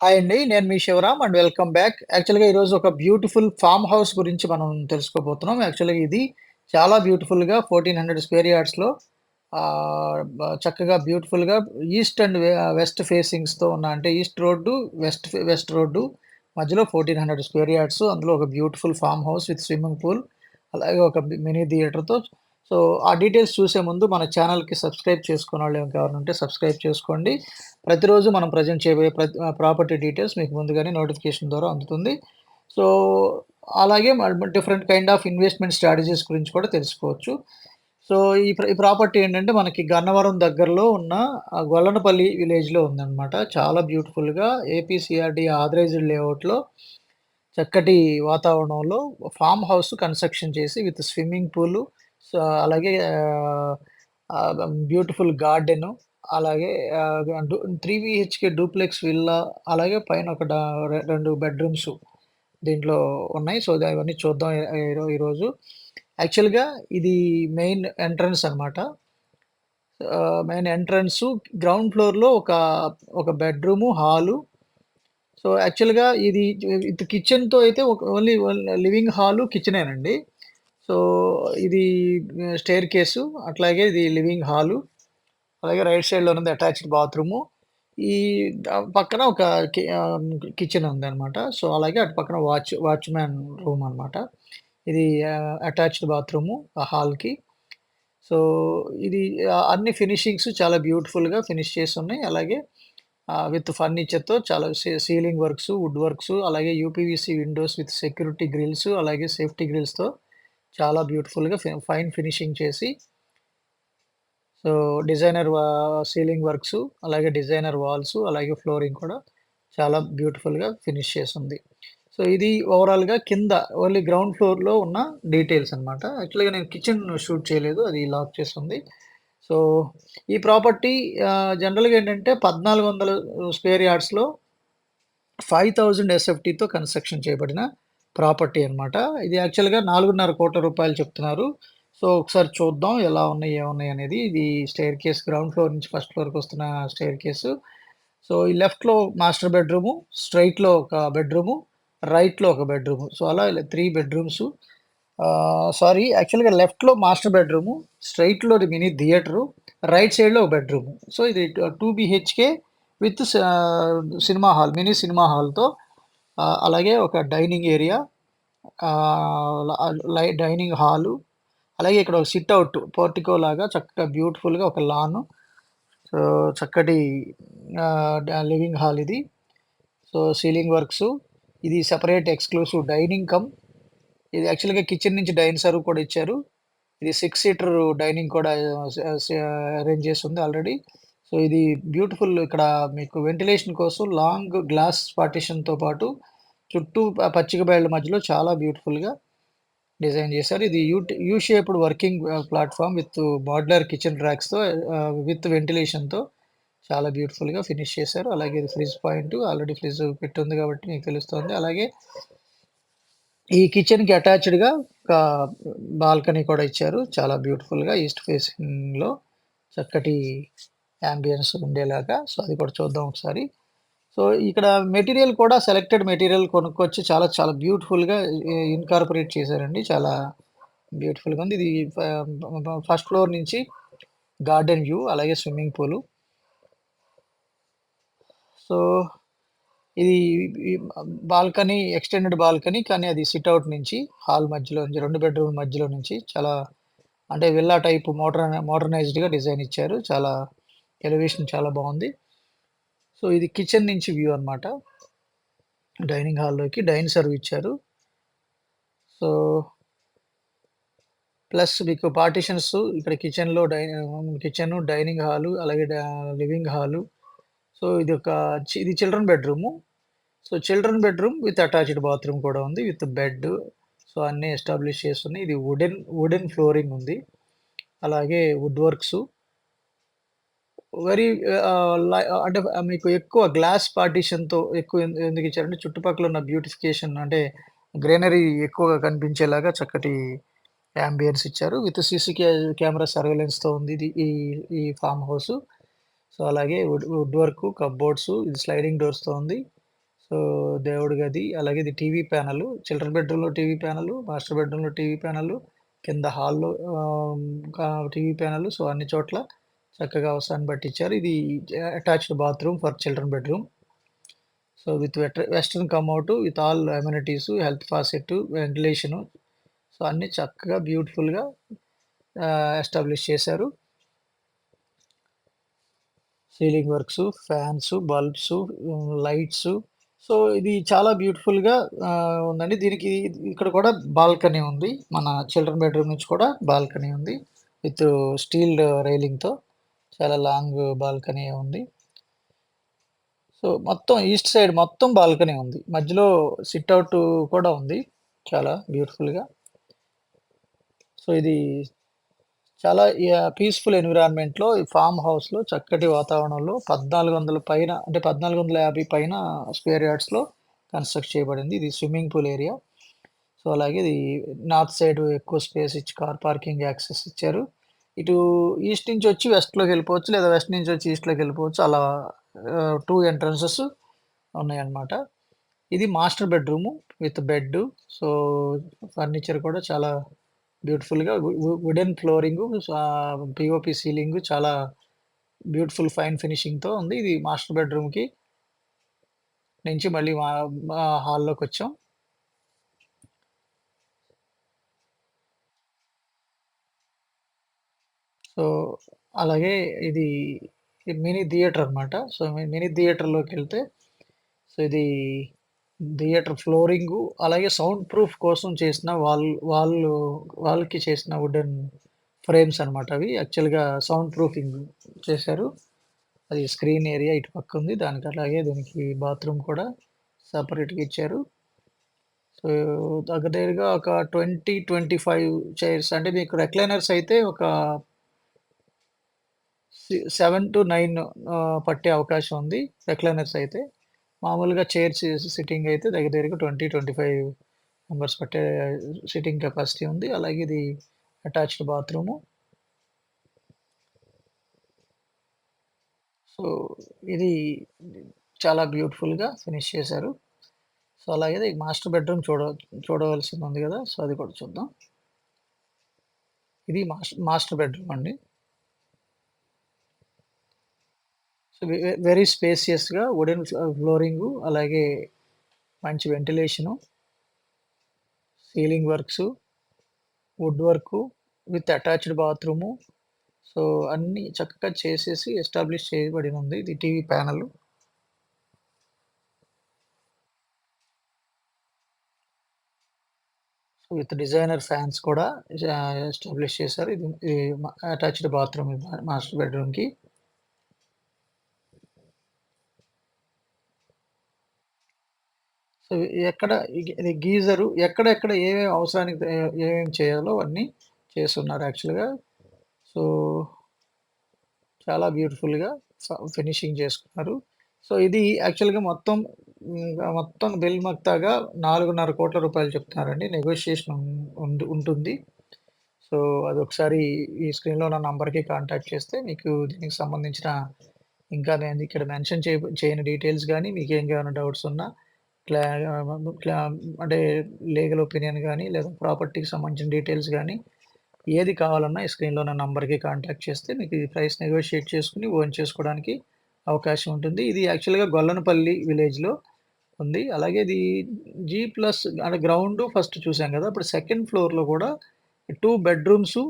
Hi అండి. నేను మీ Shivaram and welcome back. యాక్చువల్‌గా ఈరోజు ఒక బ్యూటిఫుల్ ఫార్మ్ హౌస్ గురించి మనం తెలుసుకోబోతున్నాం. యాక్చువల్‌గా ఇది చాలా బ్యూటిఫుల్‌గా 1400 స్క్వేర్ యార్డ్స్‌లో చక్కగా బ్యూటిఫుల్‌గా ఈస్ట్ అండ్ వెస్ట్ ఫేసింగ్స్‌తో ఉన్న అంటే ఈస్ట్ రోడ్డు, వెస్ట్ రోడ్డు మధ్యలో 1400 స్క్వేర్ యార్డ్స్. అందులో ఒక beautiful farm house with swimming pool, అలాగే ఒక మినీ థియేటర్‌తో. సో, ఆ డీటెయిల్స్ చూసే ముందు మన ఛానెల్‌కి సబ్స్క్రైబ్ చేసుకోనోళ్ళు ఎవరైనా ఉంటే సబ్స్క్రైబ్ చేసుకోండి. ప్రతిరోజు మనం ప్రెజెంట్ చేయబోయే ప్రాపర్టీ డీటెయిల్స్ మీకు ముందుగానే నోటిఫికేషన్ ద్వారా అందుతుంది. సో, అలాగే different kind of investment strategies గురించి కూడా తెలుసుకోవచ్చు. సో, ఈ ప్రాపర్టీ ఏంటంటే మనకి గన్నవరం దగ్గరలో ఉన్న గొల్లనపల్లి విలేజ్‌లో ఉందనమాట. చాలా బ్యూటిఫుల్‌గా ఏపీసీఆర్‌డీ ఆథరైజ్డ్ లేఅవుట్‌లో చక్కటి వాతావరణంలో ఫార్మ్ హౌస్ కన్‌స్ట్రక్షన్ చేసి విత్ స్విమ్మింగ్ పూలు, సో, అలాగే బ్యూటిఫుల్ గార్డెను, అలాగే 3 బీహెచ్‌కే డూప్లెక్స్ విల్లా, అలాగే పైన ఒక 2 బెడ్‌రూమ్స్ దీంట్లో ఉన్నాయి. సో, అవన్నీ చూద్దాం ఈరోజు. యాక్చువల్‌గా ఇది మెయిన్ ఎంట్రన్స్ అనమాట. మెయిన్ ఎంట్రన్సు గ్రౌండ్ ఫ్లోర్‌లో ఒక బెడ్‌రూము, హాలు. సో, యాక్చువల్‌గా ఇది విత్ కిచెన్‌తో అయితే ఓన్లీ లివింగ్ హాలు, కిచెనేనండి. సో, ఇది స్టెయిర్‌కేసు, అట్లాగే ఇది లివింగ్ హాలు, అలాగే రైట్ సైడ్‌లో ఉన్నది అటాచ్డ్ బాత్రూము. ఈ పక్కన ఒక కిచెన్ ఉందనమాట. సో, అలాగే అటు పక్కన వాచ్‌మ్యాన్ రూమ్ అనమాట. ఇది అటాచ్డ్ బాత్రూము ఆ హాల్‌కి. సో, ఇది అన్ని ఫినిషింగ్స్ చాలా బ్యూటిఫుల్‌గా ఫినిష్ చేసున్నాయి. అలాగే విత్ ఫర్నిచర్‌తో చాలా సీలింగ్ వర్క్స్, వుడ్ వర్క్స్, అలాగే UPVC windows with security grills, అలాగే సేఫ్టీ గ్రిల్స్‌తో చాలా బ్యూటిఫుల్‌గా ఫైన్ ఫినిషింగ్ చేసి, సో, డిజైనర్ సీలింగ్ వర్క్స్, అలాగే డిజైనర్ వాల్స్, అలాగే ఫ్లోరింగ్ కూడా చాలా బ్యూటిఫుల్‌గా ఫినిష్ చేసుంది. సో, ఇది ఓవరాల్‌గా కింద ఓన్లీ గ్రౌండ్ ఫ్లోర్‌లో ఉన్న డీటెయిల్స్ అన్నమాట. యాక్చువల్‌గా నేను కిచెన్ షూట్ చేయలేదు. అది లాక్ చేసుంది. సో, ఈ ప్రాపర్టీ జనరల్‌గా ఏంటంటే 1400 స్క్వేర్ యార్డ్స్‌లో 5000 ఎస్ఎఫ్టీతో కన్‌స్ట్రక్షన్ చేయబడిన ప్రాపర్టీ అన్నమాట. ఇది యాక్చువల్‌గా 4,50,00,00,000 చెప్తున్నారు. సో, ఒకసారి చూద్దాం ఎలా ఉన్నాయి, ఏమున్నాయి అనేది. ఇది స్టెయిర్‌కేస్ గ్రౌండ్ ఫ్లోర్ నుంచి ఫస్ట్ ఫ్లోర్‌కొస్తున్న స్టెయిర్‌కేసు. సో, ఈ లెఫ్ట్‌లో మాస్టర్ బెడ్‌రూము, స్ట్రెయిట్‌లో ఒక బెడ్‌రూము, రైట్‌లో ఒక బెడ్‌రూము. సో, అలా ఇలా 3 బెడ్‌రూమ్సు. సారీ, యాక్చువల్‌గా లెఫ్ట్‌లో మాస్టర్ బెడ్‌రూము, స్ట్రెయిట్‌లోది మినీ థియేటరు, రైట్ సైడ్‌లో ఒక బెడ్‌రూము. సో, ఇది 2 BHK with cinema hall, mini cinema హాల్‌తో, అలాగే ఒక డైనింగ్ ఏరియా, డైనింగ్ హాలు, అలాగే ఇక్కడ ఒక సిట్ అవుట్ పోర్టికో లాగా చక్కగా బ్యూటిఫుల్‌గా ఒక లాను. సో, చక్కటి లివింగ్ హాల్ ఇది. So, ceiling works. ఇది సెపరేట్ ఎక్స్‌క్లూసివ్ డైనింగ్ ఇది యాక్చువల్‌గా కిచెన్ నుంచి సర్వ్ కూడా ఇచ్చారు. ఇది 6 సీటర్ డైనింగ్ కూడా స స అరేంజ్ చేసుంది ఆల్రెడీ. సో, ఇది బ్యూటిఫుల్. ఇక్కడ మీకు వెంటిలేషన్ కోసం లాంగ్ గ్లాస్ పార్టిషన్‌తో పాటు చుట్టూ పచ్చిక బయళ్ళ మధ్యలో చాలా బ్యూటిఫుల్‌గా డిజైన్ చేశారు. ఇది U shaped working platform with modular kitchen ర్యాక్స్‌తో, విత్ వెంటిలేషన్‌తో చాలా బ్యూటిఫుల్‌గా ఫినిష్ చేశారు. అలాగే ఇది ఫ్రిడ్జ్ పాయింట్. ఆల్రెడీ ఫ్రిడ్జ్ పెట్టుంది కాబట్టి మీకు తెలుస్తుంది. అలాగే ఈ కిచెన్‌కి అటాచ్డ్‌గా ఒక బాల్కనీ కూడా ఇచ్చారు. చాలా బ్యూటిఫుల్‌గా ఈస్ట్ ఫేసింగ్‌లో చక్కటి యాంబియన్స్ ఉండేలాగా. సో, అది కూడా చూద్దాం ఒకసారి. సో, ఇక్కడ మెటీరియల్ కూడా సెలెక్టెడ్ మెటీరియల్ కొనుక్కొచ్చి చాలా చాలా బ్యూటిఫుల్‌గా ఇన్కార్పొరేట్ చేశారండి. చాలా బ్యూటిఫుల్‌గా ఉంది. ఇది ఫస్ట్ ఫ్లోర్ నుంచి గార్డెన్ వ్యూ, అలాగే స్విమ్మింగ్ పూలు. సో, ఇది ఈ బాల్కనీ, ఎక్స్‌టెండెడ్ బాల్కనీ, కానీ అది సిట్ ఔట్ నుంచి హాల్ మధ్యలో నుంచి 2 బెడ్‌రూమ్ మధ్యలో నుంచి చాలా అంటే విల్లా టైప్ మోడర్నైజ్డ్‌గా డిజైన్ ఇచ్చారు. చాలా ఎలివేషన్ చాలా బావుంది. సో, ఇది కిచెన్ నుంచి వ్యూ అన్నమాట. డైనింగ్ హాల్‌లోకి సర్వ్ ఇచ్చారు. సో, ప్లస్ మీకు పార్టిషన్స్ ఇక్కడ కిచెను, డైనింగ్ హాలు, అలాగే లివింగ్ హాలు. సో, ఇది children bedroom. So, children bedroom with attached bathroom కూడా ఉంది. With bed. సో, అన్నీ ఎస్టాబ్లిష్ చేసున్నాయి. ఇది వుడెన్ ఫ్లోరింగ్ ఉంది. అలాగే వుడ్ వర్క్సు. వెరీ అంటే మీకు ఎక్కువ గ్లాస్ పార్టిషన్‌తో ఎక్కువ ఎందుకిచ్చారంటే చుట్టుపక్కల ఉన్న బ్యూటిఫికేషన్ అంటే గ్రీనరీ ఎక్కువగా కనిపించేలాగా చక్కటి యాంబియన్స్ ఇచ్చారు. విత్ సీసీ కెమెరా సర్వేలెన్స్‌తో ఉంది ఈ ఫార్మ్ హౌసు. సో, అలాగే వుడ్ వుడ్ వర్క్, కప్‌బోర్డ్స్, ఇది స్లైడింగ్ డోర్స్‌తో ఉంది. సో, దేవుడి గది, అలాగే ఇది టీవీ ప్యానెలు. చిల్డ్రన్ బెడ్‌రూమ్‌లో టీవీ ప్యానెలు, మాస్టర్ బెడ్‌రూమ్‌లో టీవీ ప్యానెలు, కింద హాల్‌లో ఇంకా టీవీ ప్యానెలు. సో, అన్ని చోట్ల చక్కగా అవసరాన్ని బట్టి ఇచ్చారు. ఇది attached bathroom for children bedroom. So, with western commode with all amenities, health faucet, ventilation. So, అన్నీ చక్కగా బ్యూటిఫుల్‌గా ఎస్టాబ్లిష్ చేశారు. Ceiling works, fans, bulbs, lights. So, ఇది చాలా బ్యూటిఫుల్‌గా ఉందండి. దీనికి ఇక్కడ కూడా బాల్కనీ ఉంది. మన చిల్డ్రన్ బెడ్‌రూమ్ నుంచి కూడా బాల్కనీ ఉంది. విత్ స్టీల్డ్ రైలింగ్‌తో చాలా లాంగ్ బాల్కనీ ఉంది. సో, మొత్తం ఈస్ట్ సైడ్ మొత్తం బాల్కనీ ఉంది. మధ్యలో సిట్ ఔట్ కూడా ఉంది. చాలా బ్యూటిఫుల్‌గా. సో, ఇది చాలా పీస్‌ఫుల్ ఎన్విరాన్మెంట్‌లో ఈ ఫార్మ్ హౌస్‌లో చక్కటి వాతావరణంలో 1400 పైన అంటే 1450 పైన స్క్వేర్ యార్డ్స్‌లో కన్‌స్ట్రక్ట్ చేయబడింది. ఇది స్విమ్మింగ్ పూల్ ఏరియా. సో, అలాగే ఇది నార్త్ సైడ్ ఎక్కువ స్పేస్ ఇచ్చి కార్ పార్కింగ్ యాక్సెస్ ఇచ్చారు. ఇటు ఈస్ట్ నుంచి వచ్చి వెస్ట్‌లోకెళ్ళిపోవచ్చు. లేదా వెస్ట్ నుంచి వచ్చి ఈస్ట్‌లోకెళ్ళిపోవచ్చు. అలా 2 ఎంట్రన్సెస్ ఉన్నాయన్నమాట. ఇది master bedroom with bed. So, furniture కూడా చాలా బ్యూటిఫుల్‌గా వుడెన్ ఫ్లోరింగు, పీఓపీ సీలింగు చాలా బ్యూటిఫుల్ ఫైన్ ఫినిషింగ్‌తో ఉంది. ఇది మాస్టర్ బెడ్‌రూమ్‌కి నుంచి మళ్ళీ మా మా హాల్‌లోకొచ్చాం. సో, అలాగే ఇది మినీ థియేటర్ అనమాట. సో, మినీ థియేటర్‌లోకెళ్తే సో, ఇది థియేటర్ ఫ్లోరింగు, అలాగే సౌండ్ ప్రూఫ్ కోసం చేసిన వాల్‌కి చేసిన వుడెన్ ఫ్రేమ్స్ అనమాట అవి. యాక్చువల్‌గా సౌండ్ ప్రూఫింగ్ చేశారు. అది స్క్రీన్ ఏరియా ఇటు పక్కుంది. దానికి అలాగే దీనికి బాత్రూమ్ కూడా సెపరేట్‌గా ఇచ్చారు. సో, దగ్గర దగ్గరగా ఒక 20, 25 చైర్స్ అంటే మీకు రెక్లైనర్స్ అయితే ఒక 7-9 పట్టే అవకాశం ఉంది. రెక్లైనర్స్ అయితే. మామూలుగా చైర్స్ సిట్టింగ్ అయితే దగ్గర దగ్గరగా 20, 25 మెంబర్స్ పట్టే సిట్టింగ్ కెపాసిటీ ఉంది. అలాగే ఇది అటాచ్డ్ బాత్రూము. సో, ఇది చాలా బ్యూటిఫుల్‌గా ఫినిష్ చేశారు. సో, అలాగే మాస్టర్ బెడ్‌రూమ్ చూడవలసింది ఉంది గదా! సో, అది కూడా చూద్దాం. ఇది మాస్టర్ బెడ్‌రూమ్ అండి. సో, వెరీ స్పేసియస్‌గా వుడెన్ ఫ్లోరింగు, అలాగే మంచి ventilation, ceiling works, would work with attached bathroom. So, అన్నీ చక్కగా చేసేసి ఎస్టాబ్లిష్ చేయబడినుంది. ఇది టీవీ ప్యానెలు. విత్ డిజైనర్ ఫ్యాన్స్ కూడా ఎస్టాబ్లిష్ చేశారు. ఇది ఈ అటాచ్డ్ బాత్రూమ్ ఇది మాస్టర్ బెడ్‌రూమ్‌కి. సో, ఎక్కడ ఇది గీజరు ఎక్కడెక్కడ ఏమేమి అవసరానికి ఏమేమి చేయాలో అన్నీ చేసున్నారు యాక్చువల్‌గా. సో, చాలా బ్యూటిఫుల్‌గా ఫినిషింగ్ చేసుకున్నారు. సో, ఇది యాక్చువల్‌గా మొత్తం బిల్ మొత్తాగా రూ. 4,50,00,00,000 చెప్తున్నారండి. నెగోషియేషన్ ఉంటుంది. సో, అదొకసారి ఈ స్క్రీన్‌లో ఉన్న నంబర్‌కి కాంటాక్ట్ చేస్తే మీకు దీనికి సంబంధించిన ఇంకా నేను ఇక్కడ మెన్షన్ చేయని డీటెయిల్స్ గాని, మీకేమైనా డౌట్స్ ఉన్నా క్లా క్లా అంటే లీగల్ ఒపీనియన్ గాని, లేదా ప్రాపర్టీకి సంబంధించిన డీటెయిల్స్ గాని, ఏది కావాలన్నా ఈ స్క్రీన్‌లో ఉన్న నంబర్‌కి కాంటాక్ట్ చేస్తే మీకు ఈ ప్రైస్ నెగోషియేట్ చేసుకొని ఓన్ చేసుకోవడానికి అవకాశం ఉంటుంది. ఇది యాక్చువల్‌గా గొల్లనపల్లి విలేజ్‌లో ఉంది. అలాగే ఇది జీ ప్లస్ అంటే గ్రౌండు ఫస్ట్ చూసాం గదా! ఇప్పుడు సెకండ్ ఫ్లోర్‌లో గూడా 2 బెడ్‌రూమ్సు,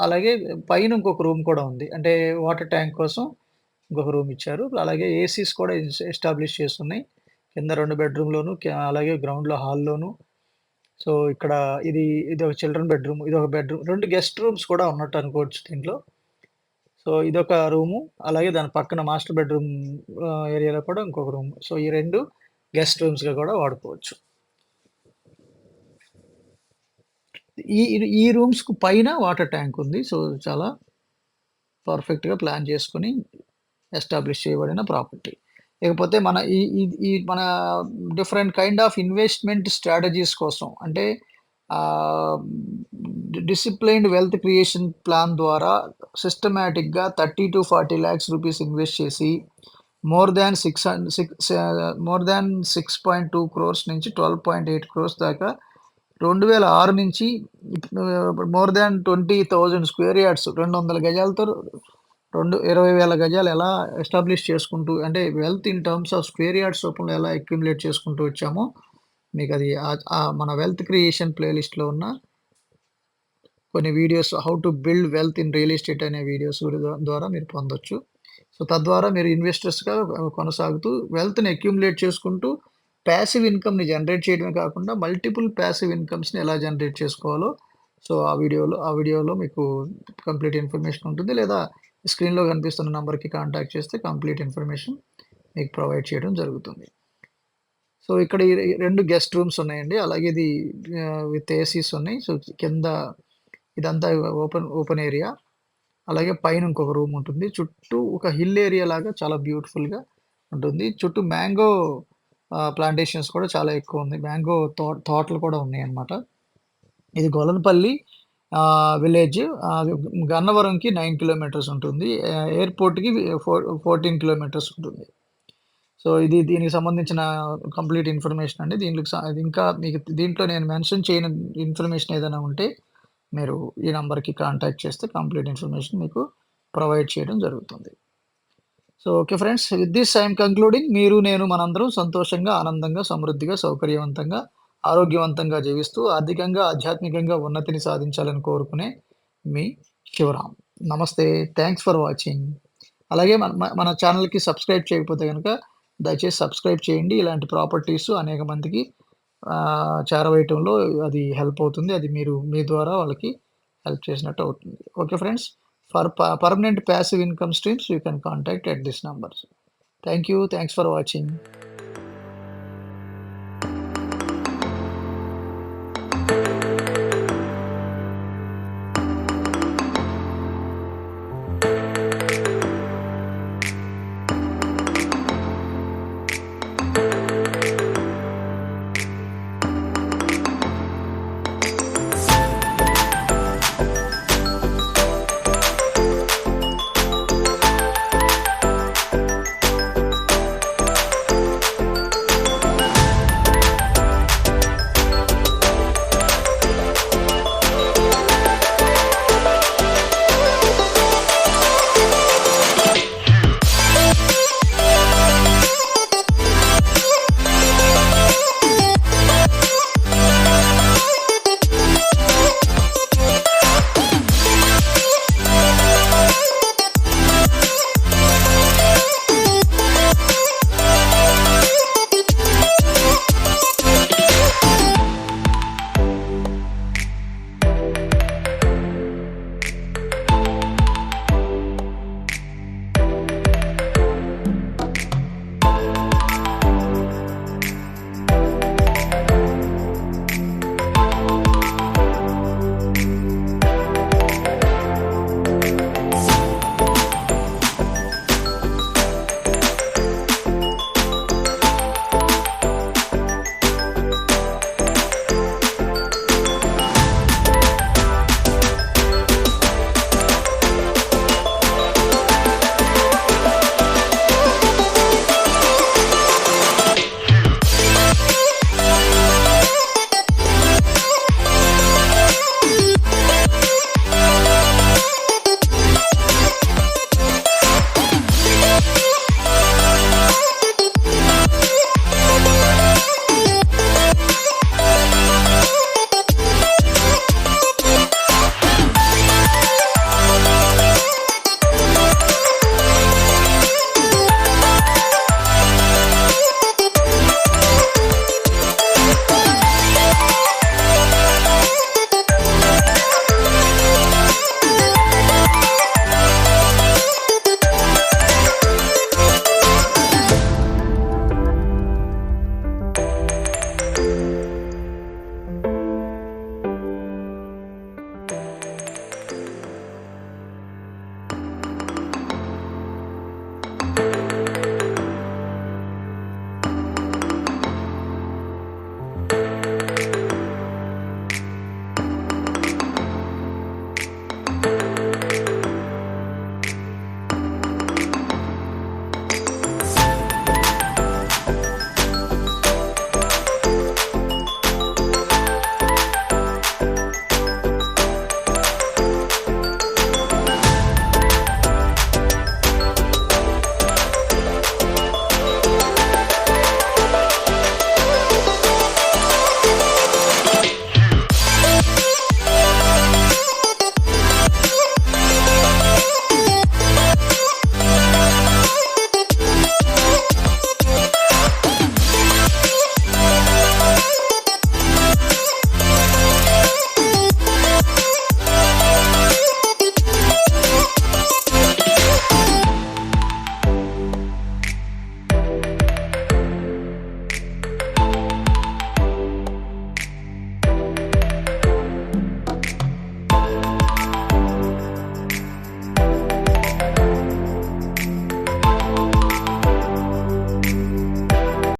అలాగే పైన ఇంకొక రూమ్ కూడా ఉంది. అంటే వాటర్ ట్యాంక్ కోసం ఇంకొక రూమ్ ఇచ్చారు. అలాగే ఏసీస్ కూడా ఎస్టాబ్లిష్ చేసున్నాయి. కింద 2 బెడ్‌రూమ్‌లోను అలాగే గ్రౌండ్‌లో హాల్‌లోను. సో, ఇక్కడ ఇది ఇదొక చిల్డ్రన్ బెడ్‌రూమ్. ఇదొక బెడ్‌రూమ్. 2 గెస్ట్ రూమ్స్ కూడా ఉన్నట్టు అనుకోవచ్చు దీంట్లో. సో, ఇదొక రూము. అలాగే దాని పక్కన మాస్టర్ బెడ్‌రూమ్ ఏరియాలో కూడా ఇంకొక రూమ్. సో, ఈ 2 గెస్ట్ రూమ్స్‌గా కూడా వాడుకోవచ్చు. ఈ రూమ్స్‌కు పైన వాటర్ ట్యాంక్ ఉంది. సో, చాలా పర్ఫెక్ట్‌గా ప్లాన్ చేసుకొని ఎస్టాబ్లిష్ చేయబడిన ప్రాపర్టీ. ఇకపోతే మన ఈ ఈ ఈ మన different kind of investment strategies కోసం అంటే ఆహ్, డిసిప్లైన్డ్ వెల్త్ క్రియేషన్ ప్లాన్ ద్వారా సిస్టమాటిక్‌గా 30-40 లాక్స్ రూపీస్ ఇన్వెస్ట్ చేసి మోర్ దాన్ 6.2 క్రోర్స్ నుంచి 12.8 క్రోర్స్ దాకా 2006 నుంచి మోర్ దాన్ 20,000 స్క్వేర్ యార్డ్స్ 200 గజాలతో 20,000 గజాలు ఎలా ఎస్టాబ్లిష్ చేసుకుంటూ అంటే wealth in terms of square yards రూపంలో ఎలా అక్యుములేట్ చేసుకుంటూ వచ్చామో మీకది మన వెల్త్ క్రియేషన్ ప్లేలిస్ట్‌లో ఉన్న కొన్ని videos how to build wealth in real estate అనే వీడియోస్ ద్వారా మీరు పొందొచ్చు. సో, తద్వారా మీరు ఇన్వెస్టర్స్‌గా కొనసాగుతూ వెల్త్‌ని అక్యుములేట్ చేసుకుంటూ పాసివ్ ఇన్‌కమ్‌ని జనరేట్ చేయడమే కాకుండా మల్టిపుల్ పాసివ్ ఇన్‌కమ్స్‌ని ఎలా జనరేట్ చేసుకోవాలో సో, ఆ వీడియోలో మీకు కంప్లీట్ ఇన్ఫర్మేషన్ ఉంటుంది. లేదా స్క్రీన్‌లో కనిపిస్తున్న నంబర్‌కి కాంటాక్ట్ చేస్తే కంప్లీట్ ఇన్ఫర్మేషన్ మీకు ప్రొవైడ్ చేయడం జరుగుతుంది. సో, ఇక్కడ ఈ 2 గెస్ట్ రూమ్స్ ఉన్నాయండి. అలాగే ఇది విత్ ఏసీస్ ఉన్నాయి. సో, కింద ఇదంతా ఓపెన్ ఏరియా. అలాగే పైన ఇంకొక రూమ్ ఉంటుంది. చుట్టూ ఒక హిల్ ఏరియా లాగా చాలా బ్యూటిఫుల్‌గా ఉంటుంది. చుట్టూ మ్యాంగో ప్లాంటేషన్స్ కూడా చాలా ఎక్కువుంది. మ్యాంగో తోటలు కూడా ఉన్నాయన్నమాట. ఇది గొల్లనపల్లి విలేజ్. గన్నవరంకి 9 కిలోమీటర్స్ ఉంటుంది. ఎయిర్‌పోర్ట్‌కి 14 కిలోమీటర్స్ ఉంటుంది. సో, ఇది దీనికి సంబంధించిన కంప్లీట్ ఇన్ఫర్మేషన్ అండి. ఇది ఇంకా మీకు దీంట్లో నేను మెన్షన్ చేయని ఇన్ఫర్మేషన్ ఏదైనా ఉంటే మీరు ఈ నంబర్‌కి కాంటాక్ట్ చేస్తే కంప్లీట్ ఇన్ఫర్మేషన్ మీకు ప్రొవైడ్ చేయడం జరుగుతుంది. So, okay friends. With this I am concluding. మీరు, నేను మనందరం సంతోషంగా, ఆనందంగా, సమృద్ధిగా, సౌకర్యవంతంగా, ఆరోగ్యవంతంగా జీవిస్తూ ఆర్థికంగా, ఆధ్యాత్మికంగా ఉన్నతిని సాధించాలని కోరుకునే మీ శివరాం. నమస్తే. Thanks for watching. అలాగే మన ఛానెల్‌కి సబ్స్క్రైబ్ చేయకపోతే గనక దయచేసి సబ్స్క్రైబ్ చేయండి. ఇలాంటి ప్రాపర్టీస్ అనేక మందికి చేరవేయటంలో అది హెల్ప్ అవుతుంది. అది మీరు మీ ద్వారా వాళ్ళకి హెల్ప్ చేసినట్టు అవుతుంది. Okay friends. For permanent passive income streams you can contact at this numbers. Thank you. Thanks for watching.